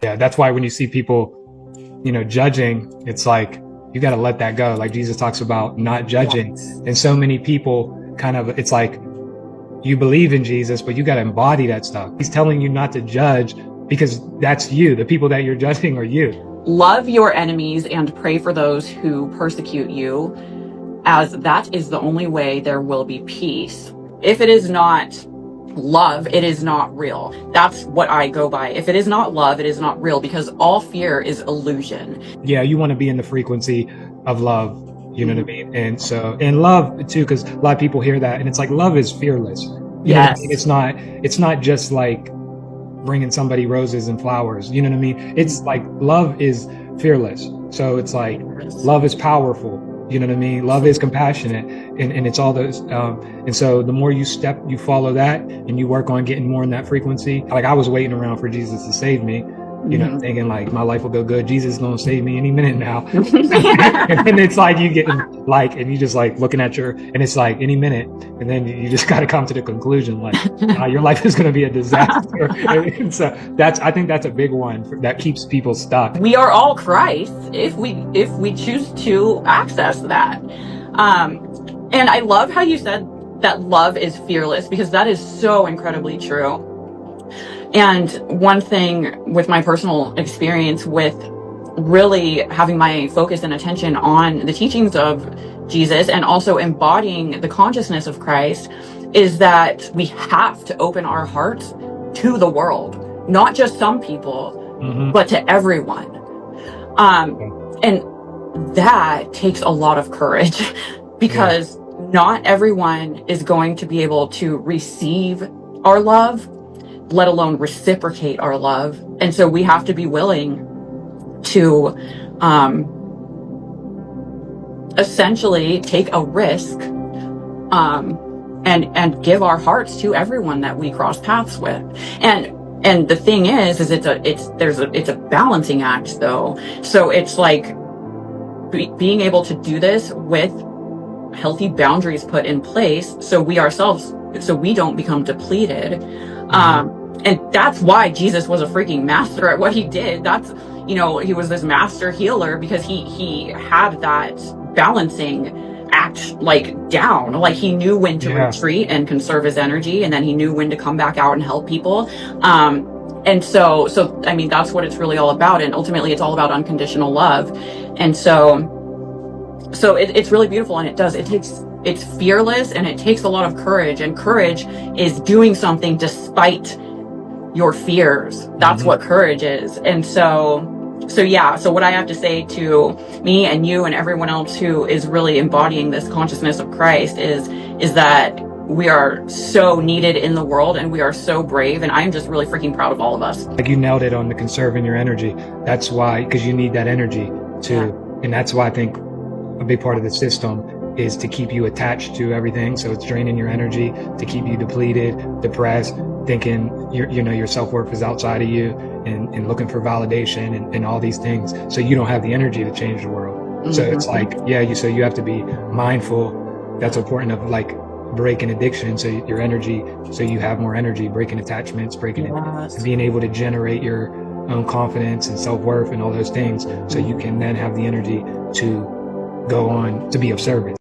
Yeah, that's why when you see people, judging, it's like, you got to let that go. Like Jesus talks about not judging. Yes. And so many people it's like, you believe in Jesus, but you got to embody that stuff. He's telling you not to judge because that's you. The people that you're judging are you. Love your enemies and pray for those who persecute you, as that is the only way there will be peace. If it is not love, it is not real. That's what I go by. If it is not love, it is not real, because all fear is illusion. Yeah, you want to be in the frequency of love. You know what I mean? And so, and love too, because a lot of people hear that and it's like, love is fearless. You know what I mean? It's not just like bringing somebody roses and flowers. You know what I mean? It's like, love is fearless. So it's like, love is powerful. You know what I mean? Love is compassionate, and it's all those. And so the more you follow that, and you work on getting more in that frequency. Like I was waiting around for Jesus to save me, thinking like my life will go good. Jesus is going to save me any minute now. And then it's like you get and you just like looking at and it's like any minute. And then you just got to come to the conclusion, like your life is going to be a disaster. And so I think that's a big one that keeps people stuck. We are all Christ if we choose to access that. And I love how you said that love is fearless, because that is so incredibly true. And one thing with my personal experience with really having my focus and attention on the teachings of Jesus and also embodying the consciousness of Christ is that we have to open our hearts to the world, not just some people, but to everyone. And that takes a lot of courage, because not everyone is going to be able to receive our love, let alone reciprocate our love. And so we have to be willing to essentially take a risk and give our hearts to everyone that we cross paths with. And the thing is it's a balancing act though. So it's like being able to do this with healthy boundaries put in place, so we don't become depleted. And that's why Jesus was a freaking master at what he did. That's, he was this master healer because he had that balancing act like down. Like he knew when to retreat and conserve his energy, and then he knew when to come back out and help people. And so I mean, that's what it's really all about. And ultimately it's all about unconditional love. And so it's really beautiful, and it's fearless, and it takes a lot of courage, and courage is doing something despite your fears. That's what courage is. And so what I have to say to me and you and everyone else who is really embodying this consciousness of Christ is that we are so needed in the world, and we are so brave, and I'm just really freaking proud of all of us. Like you nailed it on the conserving your energy. That's why, because you need that energy and that's why I think a big part of the system is to keep you attached to everything. So it's draining your energy to keep you depleted, depressed, thinking your self-worth is outside of you, and looking for validation and all these things. So you don't have the energy to change the world. So it's like, so you have to be mindful. That's important of like breaking addiction. So your energy, so you have more energy, breaking attachments, being able to generate your own confidence and self-worth and all those things. So you can then have the energy to go on to be of service.